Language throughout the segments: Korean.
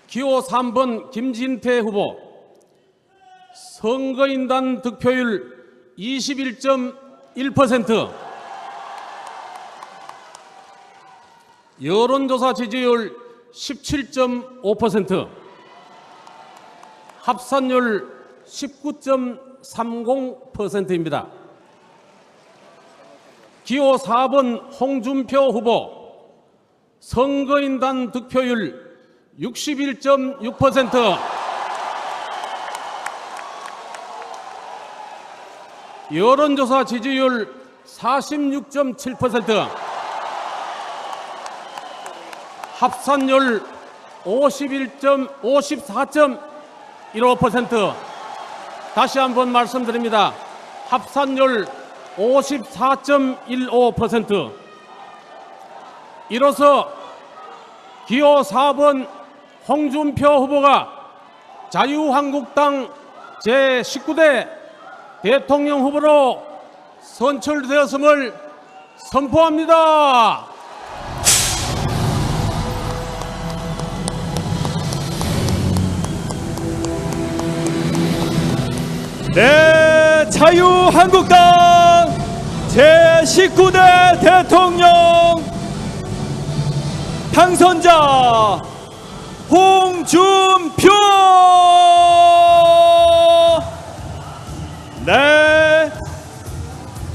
기호 3번 김진태 후보 선거인단 득표율 21.1%, 여론조사 지지율 17.5%, 합산율 19.30%입니다. 기호 4번 홍준표 후보 선거인단 득표율 61.6%, 여론조사 지지율 46.7%, 합산율 54.15%, 다시 한번 말씀드립니다. 합산율 54.15%. 이로써 기호 4번 홍준표 후보가 자유한국당 제19대 대통령 후보로 선출되었음을 선포합니다. 네, 자유한국당 제19대 대통령 당선자 홍준표. 네,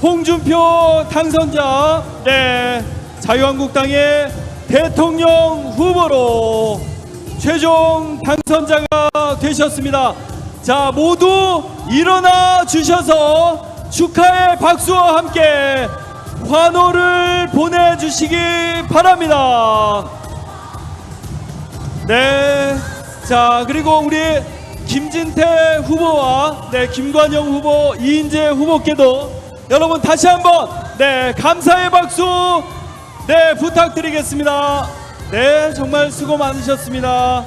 홍준표 당선자, 네, 자유한국당의 대통령 후보로 최종 당선자가 되셨습니다. 자, 모두 일어나 주셔서 축하의 박수와 함께 환호를 보내주시기 바랍니다. 네, 자, 그리고 우리 김진태 후보와 김관영 후보, 이인재 후보께도 여러분 다시 한번 감사의 박수 부탁드리겠습니다. 네, 정말 수고 많으셨습니다.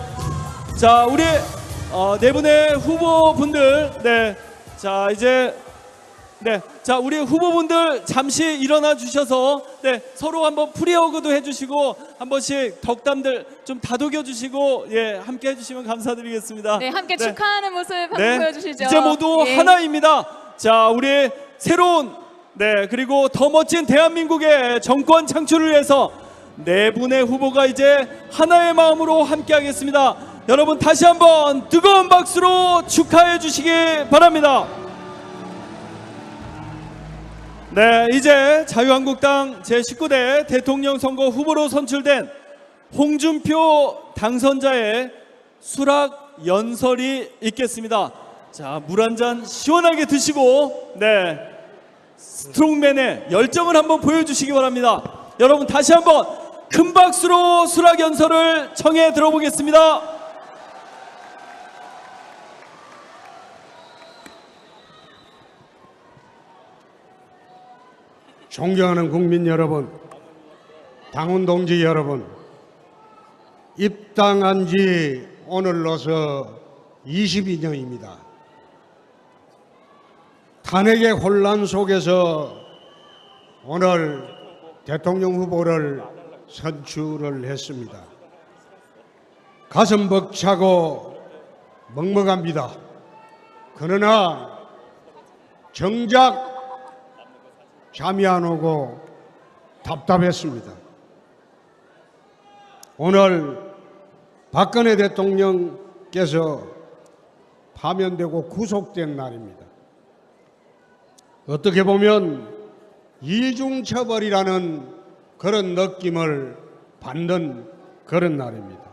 자, 우리 네 분의 후보분들, 자, 이제 자, 우리 후보분들 잠시 일어나 주셔서 서로 한번 프리허그도 해주시고 한 번씩 덕담들 좀 다독여 주시고 함께 해주시면 감사드리겠습니다. 네, 함께 축하하는 모습 한번 보여주시죠. 이제 모두 하나입니다. 자, 우리 새로운 그리고 더 멋진 대한민국의 정권 창출을 위해서 네 분의 후보가 이제 하나의 마음으로 함께하겠습니다. 여러분 다시 한번 뜨거운 박수로 축하해 주시기 바랍니다. 네, 이제 자유한국당 제19대 대통령 선거 후보로 선출된 홍준표 당선자의 수락 연설이 있겠습니다. 자, 물 한 잔 시원하게 드시고 스트롱맨의 열정을 한번 보여주시기 바랍니다. 여러분 다시 한번 큰 박수로 수락 연설을 청해 들어보겠습니다. 존경하는 국민 여러분, 당원 동지 여러분, 입당한 지 오늘로서 22년입니다. 탄핵의 혼란 속에서 오늘 대통령 후보를 선출을 했습니다. 가슴 벅차고 먹먹합니다. 그러나 정작 잠이 안 오고 답답했습니다. 오늘 박근혜 대통령께서 파면되고 구속된 날입니다. 어떻게 보면 이중처벌이라는 그런 느낌을 받는 그런 날입니다.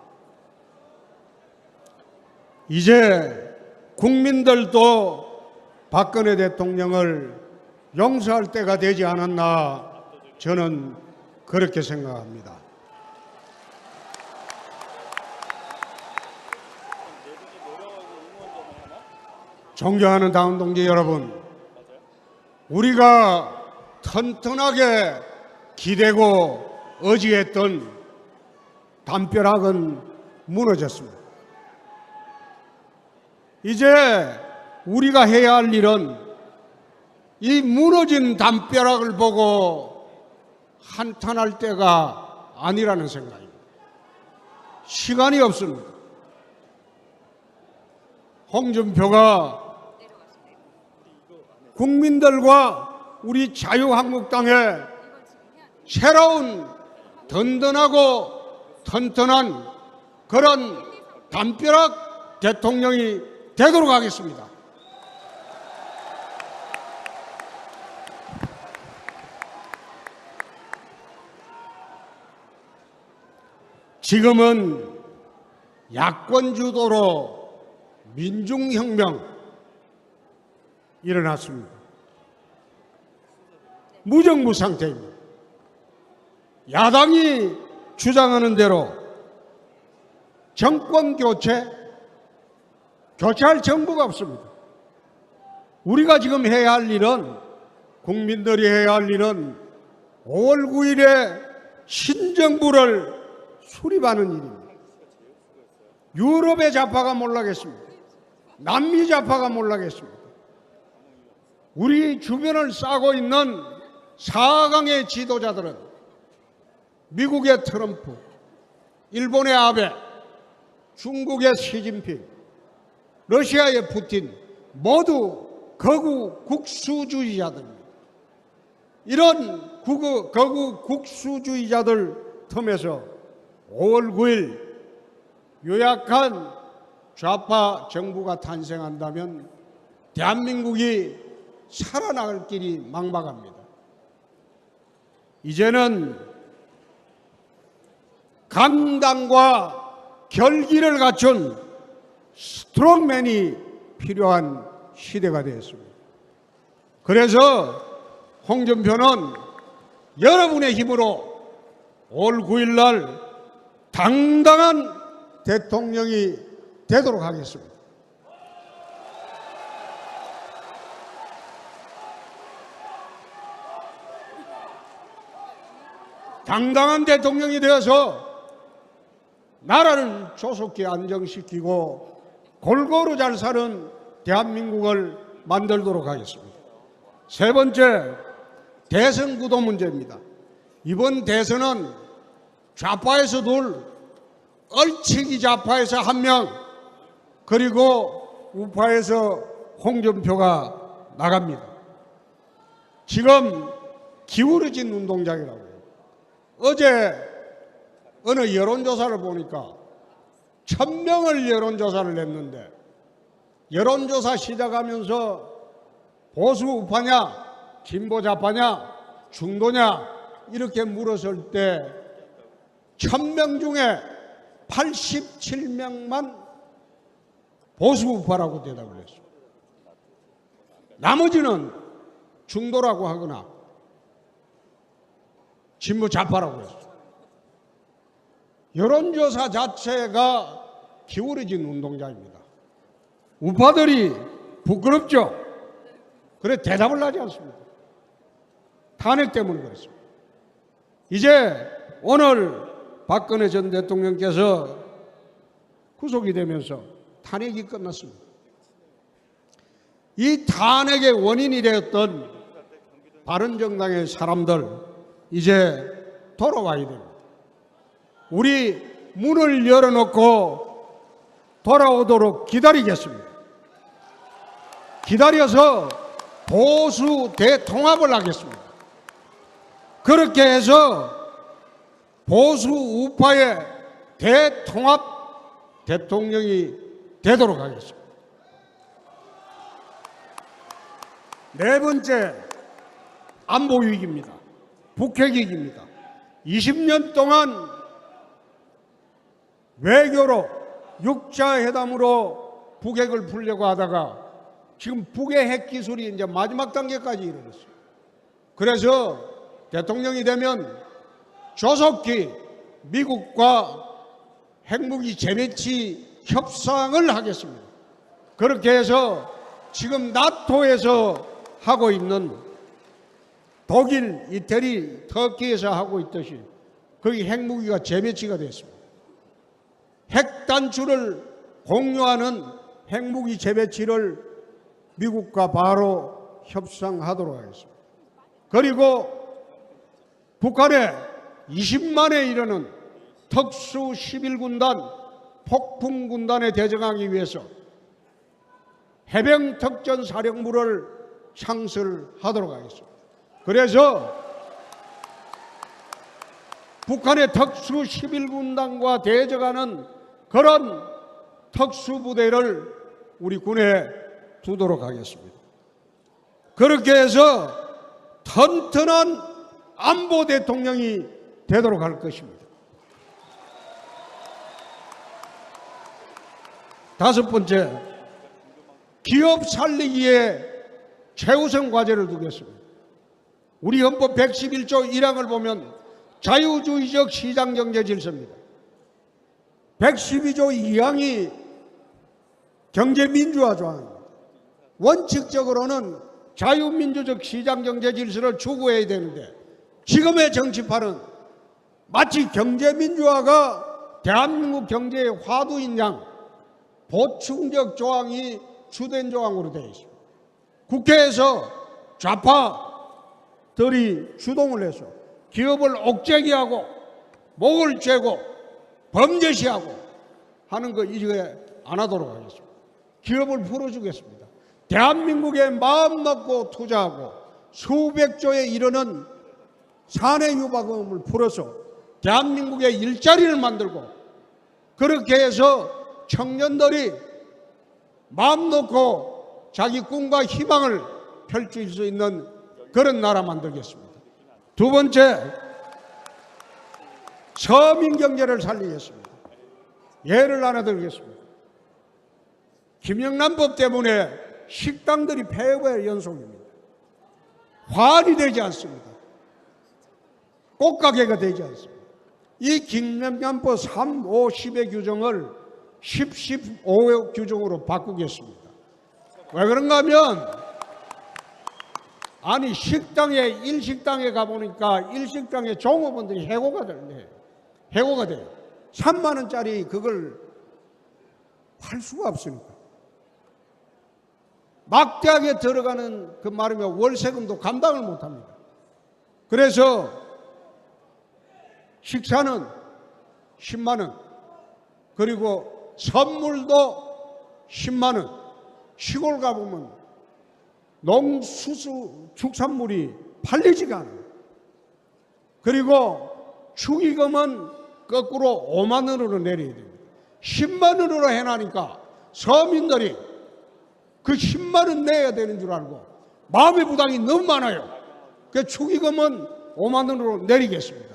이제 국민들도 박근혜 대통령을 용서할 때가 되지 않았나, 저는 그렇게 생각합니다. 존경하는 당원 동지 여러분, 우리가 튼튼하게 기대고 의지했던 담벼락은 무너졌습니다. 이제 우리가 해야 할 일은 이 무너진 담벼락을 보고 한탄할 때가 아니라는 생각입니다. 시간이 없습니다. 홍준표가 국민들과 우리 자유한국당의 새로운 든든하고 튼튼한 그런 담벼락 대통령이 되도록 하겠습니다. 지금은 야권 주도로 민중혁명 일어났습니다. 무정부 상태입니다. 야당이 주장하는 대로 정권 교체할 정부가 없습니다. 우리가 지금 해야 할 일은, 국민들이 해야 할 일은 5월 9일에 신정부를 수립하는 일입니다. 유럽의 좌파가 몰라겠습니다. 남미 좌파가 몰라겠습니다. 우리 주변을 싸고 있는 4강의 지도자들은 미국의 트럼프, 일본의 아베, 중국의 시진핑, 러시아의 푸틴 모두 거구 국수주의자들입니다. 이런 거구 국수주의자들 틈에서 5월 9일 요약한 좌파 정부가 탄생한다면 대한민국이 살아나갈 길이 막막합니다. 이제는 강단과 결기를 갖춘 스트롱맨이 필요한 시대가 되었습니다. 그래서 홍준표는 여러분의 힘으로 5월 9일 날 당당한 대통령이 되도록 하겠습니다. 당당한 대통령이 되어서 나라를 조속히 안정시키고 골고루 잘 사는 대한민국을 만들도록 하겠습니다. 세 번째, 대선 구도 문제입니다. 이번 대선은 좌파에서 둘, 얼치기 좌파에서 한 명, 그리고 우파에서 홍준표가 나갑니다. 지금 기울어진 운동장이라고요. 어제 어느 여론조사를 보니까 1000명을 여론조사를 했는데, 여론조사 시작하면서 보수 우파냐, 진보 좌파냐, 중도냐 이렇게 물었을 때 1000명 중에 87명만 보수 우파라고 대답을 했습니다. 나머지는 중도라고 하거나 진보 좌파라고 했습니다. 여론조사 자체가 기울어진 운동장입니다. 우파들이 부끄럽죠? 그래 대답을 하지 않습니다. 탄핵 때문에 그렇습니다. 이제 오늘 박근혜 전 대통령께서 구속이 되면서 탄핵이 끝났습니다. 이 탄핵의 원인이 되었던 바른정당의 사람들 이제 돌아와야 됩니다. 우리 문을 열어놓고 돌아오도록 기다리겠습니다. 기다려서 보수 대통합을 하겠습니다. 그렇게 해서 보수 우파의 대통합 대통령이 되도록 하겠습니다. 네 번째, 안보 위기입니다. 북핵 위기입니다. 20년 동안 외교로 육자회담으로 북핵을 풀려고 하다가 지금 북의 핵 기술이 이제 마지막 단계까지 이르렀어요. 그래서 대통령이 되면 조속히 미국과 핵무기 재배치 협상을 하겠습니다. 그렇게 해서 지금 나토에서 하고 있는 독일, 이태리, 터키에서 하고 있듯이 거기 핵무기가 재배치가 됐습니다. 핵 단추를 공유하는 핵무기 재배치를 미국과 바로 협상하도록 하겠습니다. 그리고 북한에 20만에 이르는 특수 11군단 폭풍군단에 대적하기 위해서 해병특전사령부를 창설하도록 하겠습니다. 그래서 북한의 특수 11군단과 대적하는 그런 특수부대를 우리 군에 두도록 하겠습니다. 그렇게 해서 튼튼한 안보 대통령이 되도록 할 것입니다. 다섯 번째, 기업 살리기에 최우선 과제를 두겠습니다. 우리 헌법 111조 1항을 보면 자유주의적 시장경제 질서입니다. 112조 2항이 경제민주화 조항입니다. 원칙적으로는 자유민주적 시장경제 질서를 추구해야 되는데 지금의 정치판은 마치 경제민주화가 대한민국 경제의 화두인 양 보충적 조항이 주된 조항으로 되어 있습니다. 국회에서 좌파들이 주동을 해서 기업을 옥죄기하고 목을 죄고 범죄시하고 하는 거 이제 안 하도록 하겠습니다. 기업을 풀어주겠습니다. 대한민국에 마음 먹고 투자하고 수백조에 이르는 사내유박금을 풀어서 대한민국에 일자리를 만들고 그렇게 해서 청년들이 마음 놓고 자기 꿈과 희망을 펼칠 수 있는 그런 나라 만들겠습니다. 두 번째, 서민경제를 살리겠습니다. 예를 하나 들겠습니다. 김영란법 때문에 식당들이 폐업의 연속입니다. 화환이 되지 않습니다. 꽃가게가 되지 않습니다. 이 김영란법 3, 5, 10의 규정을 10, 15 규정으로 바꾸겠습니다. 왜 그런가 하면 아니 식당에 일식당에 가보니까 일식당에 종업원들이 해고가 되는데 해고가 돼요. 3만 원짜리 그걸 팔 수가 없으니까 막대하게 들어가는 그 말이면 월세금도 감당을 못합니다. 그래서 식사는 10만 원 그리고 선물도 10만 원. 시골 가보면 농수수 축산물이 팔리지가 않아요. 그리고 축의금은 거꾸로 5만 원으로 내려야 됩니다. 10만 원으로 해놔니까 서민들이 그 10만 원 내야 되는 줄 알고 마음의 부담이 너무 많아요. 그 축의금은 5만 원으로 내리겠습니다.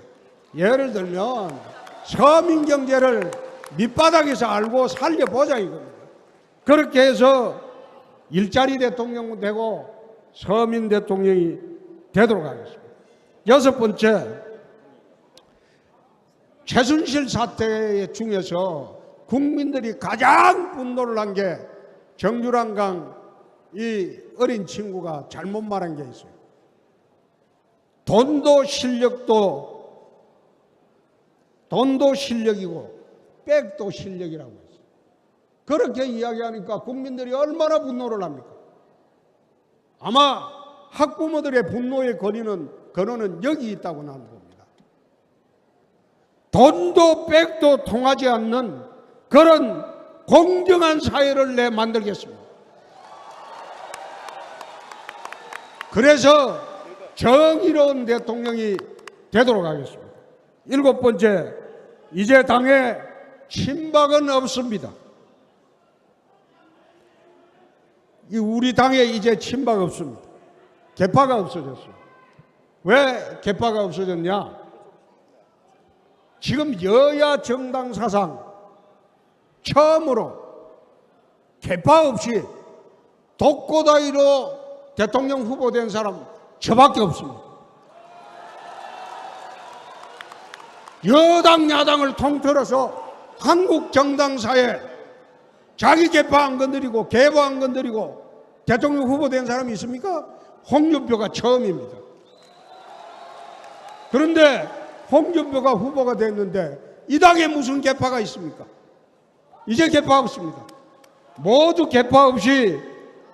예를 들면 서민 경제를 밑바닥에서 알고 살려보자 이겁니다. 그렇게 해서 일자리 대통령 되고 서민 대통령이 되도록 하겠습니다. 여섯 번째, 최순실 사태 중에서 국민들이 가장 분노를 한 게 정유랑강 이 어린 친구가 잘못 말한 게 있어요. 돈도 실력이고 백도 실력이라고 했어요. 그렇게 이야기하니까 국민들이 얼마나 분노를 합니까? 아마 학부모들의 분노의 근원은 여기 있다고 나는 봅니다. 돈도 백도 통하지 않는 그런 공정한 사회를 만들겠습니다. 그래서 정의로운 대통령이 되도록 하겠습니다. 일곱 번째, 이제 당에 친박은 없습니다. 우리 당에 이제 친박 없습니다. 개파가 없어졌어요. 왜 개파가 없어졌냐? 지금 여야 정당 사상 처음으로 개파 없이 독고다이로 대통령 후보 된 사람 저밖에 없습니다. 여당 야당을 통틀어서 한국 정당사에 자기 개파 안 건드리고 개파 안 건드리고 대통령 후보 된 사람이 있습니까? 홍준표가 처음입니다. 그런데 홍준표가 후보가 됐는데 이 당에 무슨 개파가 있습니까? 이제 개파 없습니다. 모두 개파 없이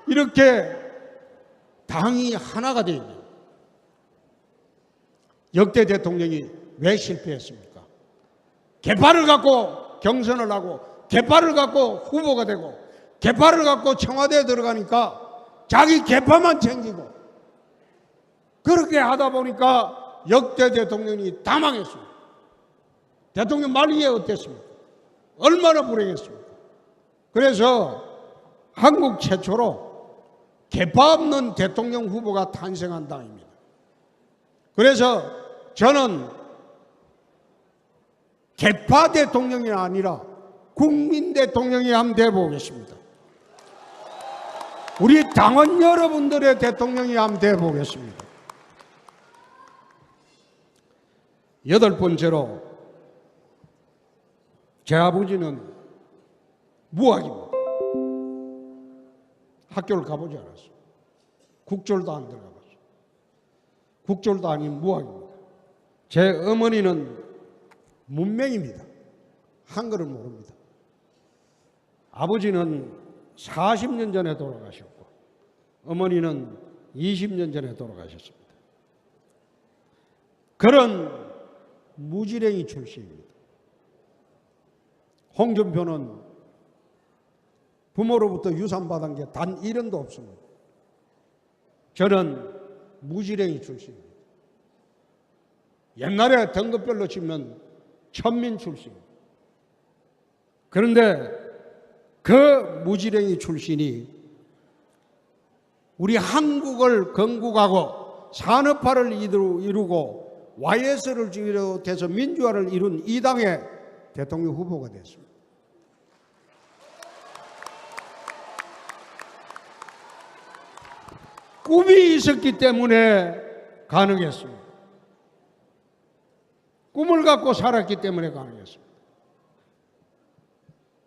이렇게 당이 하나가 되어 있네요. 역대 대통령이 왜 실패했습니까? 개파를 갖고 경선을 하고 개파를 갖고 후보가 되고 계파를 갖고 청와대에 들어가니까 자기 계파만 챙기고 그렇게 하다 보니까 역대 대통령이 다 망했습니다. 대통령 말기에 어땠습니까? 얼마나 불행했습니까? 그래서 한국 최초로 계파 없는 대통령 후보가 탄생한 당입니다. 그래서 저는 계파 대통령이 아니라 국민 대통령이 한번 돼보겠습니다. 우리 당원 여러분들의 대통령이 한번 돼보겠습니다. 여덟 번째로 제 아버지는 무학입니다. 학교를 가보지 않았어요. 국졸도 안 들어가봤어요. 국졸도 아닌 무학입니다. 제 어머니는 문맹입니다. 한글을 모릅니다. 아버지는 40년 전에 돌아가셨고 어머니는 20년 전에 돌아가셨습니다. 그런 무지랭이 출신입니다. 홍준표는 부모로부터 유산받은 게 단 1원도 없습니다. 저는 무지랭이 출신입니다. 옛날에 등급별로 치면 천민 출신입니다. 그런데 그 무지랭이 출신이 우리 한국을 건국하고 산업화를 이루고 YS를 비롯해서 민주화를 이룬 이 당의 대통령 후보가 됐습니다. 꿈이 있었기 때문에 가능했습니다. 꿈을 갖고 살았기 때문에 가능했습니다.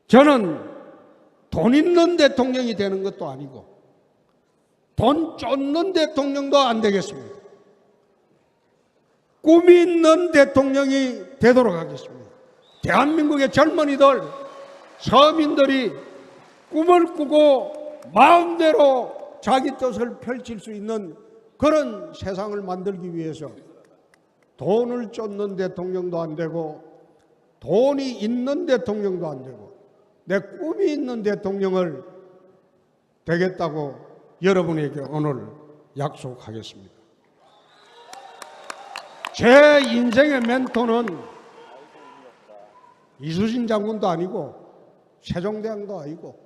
저는 돈 있는 대통령이 되는 것도 아니고 돈 쫓는 대통령도 안 되겠습니다. 꿈이 있는 대통령이 되도록 하겠습니다. 대한민국의 젊은이들, 서민들이 꿈을 꾸고 마음대로 자기 뜻을 펼칠 수 있는 그런 세상을 만들기 위해서 돈을 쫓는 대통령도 안 되고 돈이 있는 대통령도 안 되고 내 꿈이 있는 대통령을 되겠다고 여러분에게 오늘 약속하겠습니다. 제 인생의 멘토는 이수신 장군도 아니고 세종대왕도 아니고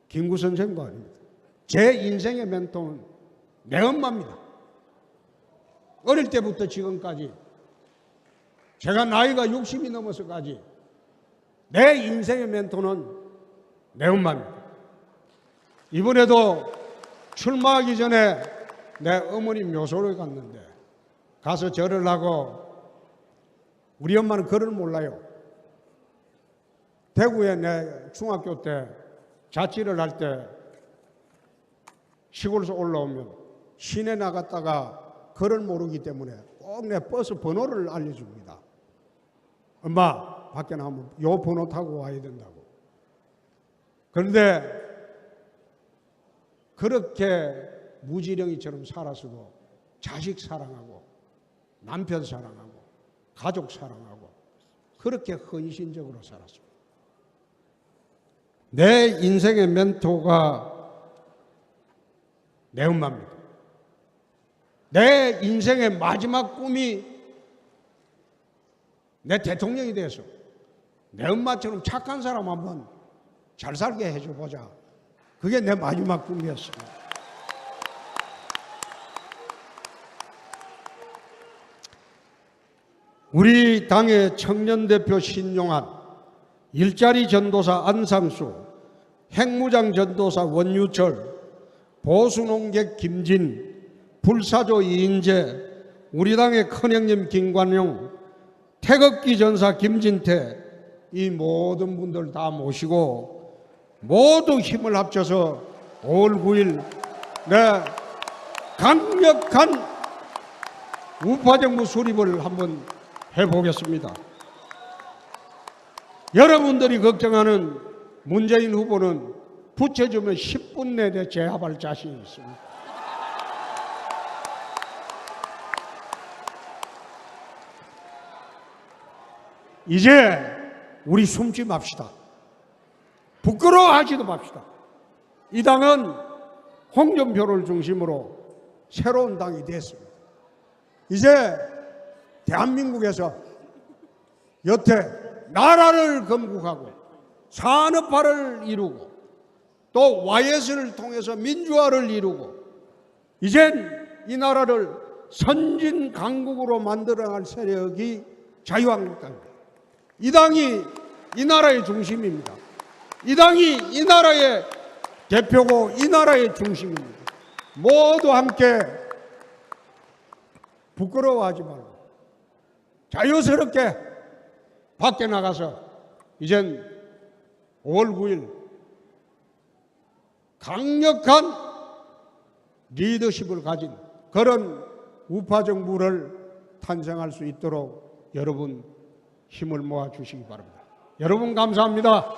김구 선생도 아닙니다. 제 인생의 멘토는 내 엄마입니다. 어릴 때부터 지금까지 제가 나이가 60이 넘어서까지 내 인생의 멘토는 내 엄마입니다. 이번에도 출마하기 전에 내 어머니 묘소를 갔는데 가서 절을 하고 우리 엄마는 글을 몰라요. 대구에 내 중학교 때 자취를 할 때 시골에서 올라오면 시내 나갔다가 글을 모르기 때문에 꼭 내 버스 번호를 알려줍니다. 엄마 밖에 나오면 요 번호 타고 와야 된다고. 그런데 그렇게 무지렁이처럼 살았어도 자식 사랑하고 남편 사랑하고 가족 사랑하고 그렇게 헌신적으로 살았습니다. 내 인생의 멘토가 내 엄마입니다. 내 인생의 마지막 꿈이 내 대통령이 돼서 내 엄마처럼 착한 사람 한번 잘 살게 해줘보자. 그게 내 마지막 꿈이었습니다. 우리 당의 청년대표 신용환, 일자리 전도사 안상수, 핵무장 전도사 원유철, 보수농객 김진, 불사조 이인재, 우리 당의 큰형님 김관용, 태극기 전사 김진태, 이 모든 분들 다 모시고 모두 힘을 합쳐서 5월 9일 강력한 우파정부 수립을 한번 해보겠습니다. 여러분들이 걱정하는 문재인 후보는 붙여주면 10분 내에 제압할 자신이 있습니다. 이제 우리 숨지 맙시다. 부끄러워하지도 맙시다. 이 당은 홍준표를 중심으로 새로운 당이 됐습니다. 이제 대한민국에서 여태 나라를 건국하고 산업화를 이루고 또 YS를 통해서 민주화를 이루고 이젠 이 나라를 선진 강국으로 만들어갈 세력이 자유한국당입니다. 이 당이 이 나라의 중심입니다. 이 당이 이 나라의 대표고 이 나라의 중심입니다. 모두 함께 부끄러워하지 말고 자유스럽게 밖에 나가서 이젠 5월 9일 강력한 리더십을 가진 그런 우파 정부를 탄생할 수 있도록 여러분 힘을 모아 주시기 바랍니다. 여러분 감사합니다.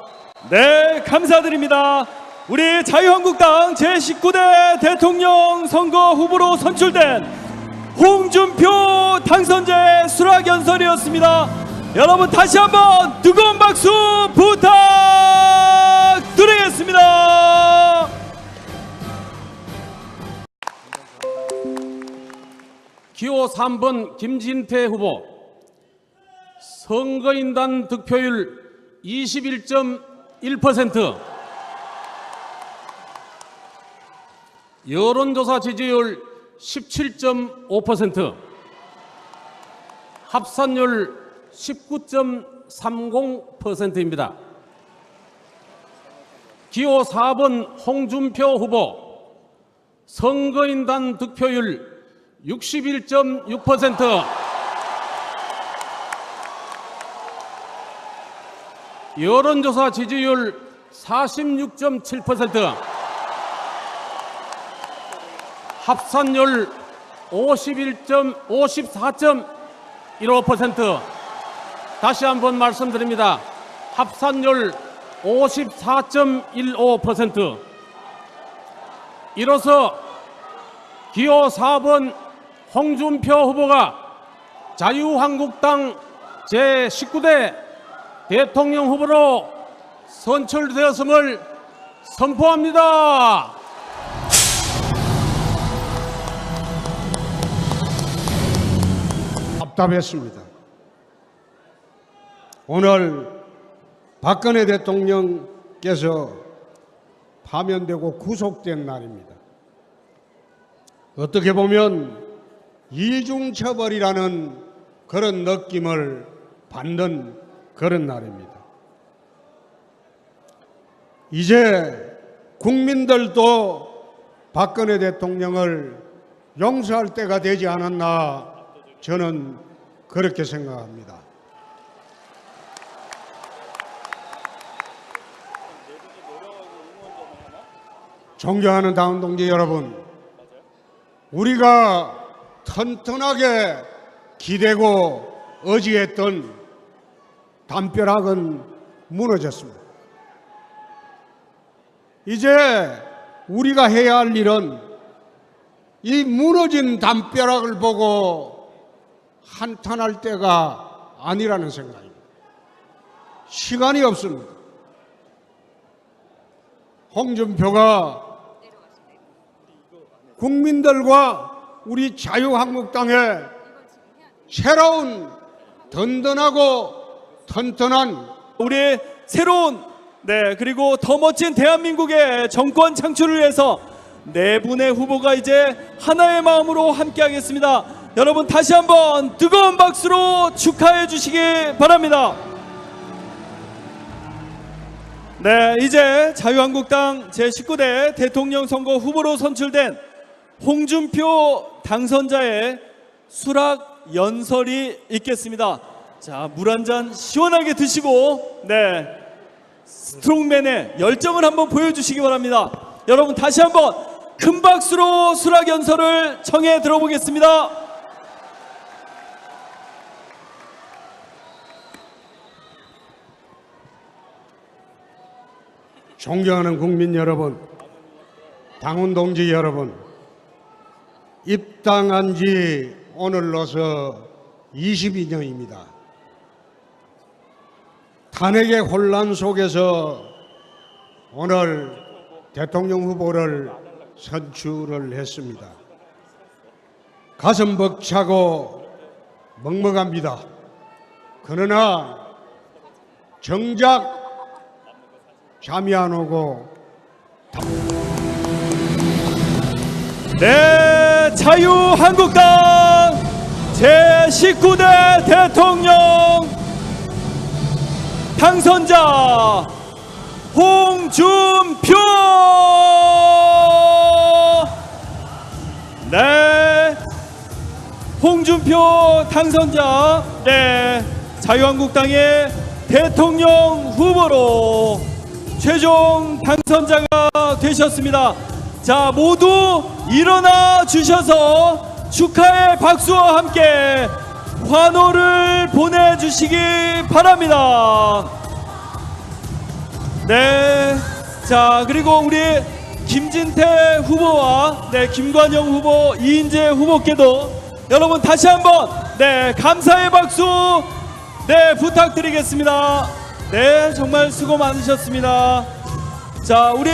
네, 감사드립니다. 우리 자유한국당 제19대 대통령 선거 후보로 선출된 홍준표 당선자의 수락연설이었습니다. 여러분 다시 한번 뜨거운 박수 부탁드리겠습니다. 기호 3번 김진태 후보 선거인단 득표율 21.1%, 여론조사 지지율 17.5%, 합산율 19.30%입니다. 기호 4번 홍준표 후보 선거인단 득표율 61.6%, 여론조사 지지율 46.7%, 합산율 54.15%. 다시 한번 말씀드립니다. 합산율 54.15%. 이로써 기호 4번 홍준표 후보가 자유한국당 제19대 대통령 후보로 선출되었음을 선포합니다. 답답했습니다. 오늘 박근혜 대통령께서 파면되고 구속된 날입니다. 어떻게 보면 이중처벌이라는 그런 느낌을 받는 그런 날입니다. 이제 국민들도 박근혜 대통령을 용서할 때가 되지 않았나 저는 그렇게 생각합니다. 존경하는 당원 동지 여러분, 우리가 튼튼하게 기대고 의지했던 담벼락은 무너졌습니다. 이제 우리가 해야 할 일은 이 무너진 담벼락을 보고 한탄할 때가 아니라는 생각입니다. 시간이 없습니다. 홍준표가 국민들과 우리 자유한국당의 새로운 든든하고 튼튼한 우리 새로운 그리고 더 멋진 대한민국의 정권 창출을 위해서 네 분의 후보가 이제 하나의 마음으로 함께하겠습니다. 여러분 다시 한번 뜨거운 박수로 축하해 주시기 바랍니다. 네, 이제 자유한국당 제19대 대통령 선거 후보로 선출된 홍준표 당선자의 수락 연설이 있겠습니다. 자, 물 한 잔 시원하게 드시고 스트롱맨의 열정을 한번 보여주시기 바랍니다. 여러분 다시 한번 큰 박수로 수락 연설을 청해 들어보겠습니다. 존경하는 국민 여러분, 당원 동지 여러분, 입당한 지 오늘로서 22년입니다. 탄핵의 혼란 속에서 오늘 대통령 후보를 선출을 했습니다. 가슴 벅차고 먹먹합니다. 그러나 정작 잠이 안 오고 네, 자유한국당 제19대 대통령 당선자 홍준표. 네, 홍준표 당선자, 네, 자유한국당의 대통령 후보로 최종 당선자가 되셨습니다. 자, 모두 일어나 주셔서 축하의 박수와 함께 환호를 보내주시기 바랍니다. 네, 자, 그리고 우리 김진태 후보와 네, 김관영 후보, 이인재 후보께도 여러분 다시 한번 네, 감사의 박수 네, 부탁드리겠습니다. 네, 정말 수고 많으셨습니다. 자, 우리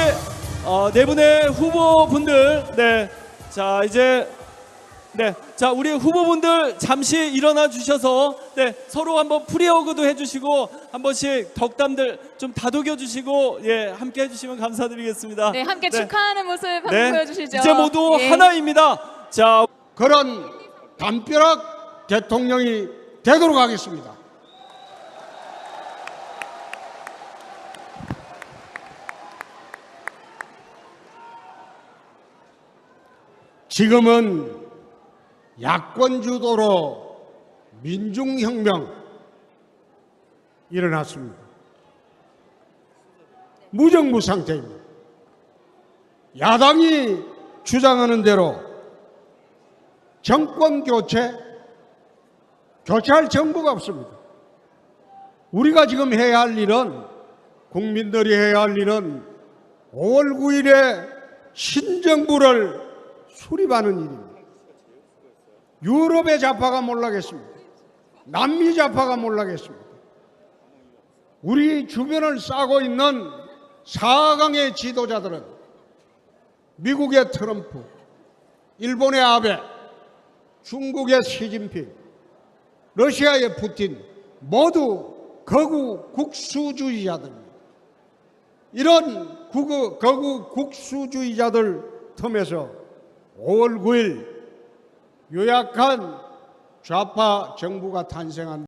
네 분의 후보분들, 네, 자, 이제 네, 자, 우리 후보분들 잠시 일어나 주셔서 네, 서로 한번 프리허그도 해주시고 한 번씩 덕담들 좀 다독여 주시고 예, 함께 해주시면 감사드리겠습니다. 네, 함께 네. 축하하는 모습 한번 네, 보여주시죠. 이제 모두 예. 하나입니다. 자, 그런 담벼락 대통령이 되도록 하겠습니다. 지금은 야권 주도로 민중혁명 일어났습니다. 무정부 상태입니다. 야당이 주장하는 대로 정권 교체할 정부가 없습니다. 우리가 지금 해야 할 일은, 국민들이 해야 할 일은 5월 9일에 신정부를 수립하는 일입니다. 유럽의 좌파가 몰라겠습니다. 남미 좌파가 몰라겠습니다. 우리 주변을 싸고 있는 4강의 지도자들은 미국의 트럼프, 일본의 아베, 중국의 시진핑, 러시아의 푸틴 모두 거구 국수주의자들입니다. 이런 거구 국수주의자들 틈에서 5월 9일 유약한 좌파 정부가 탄생한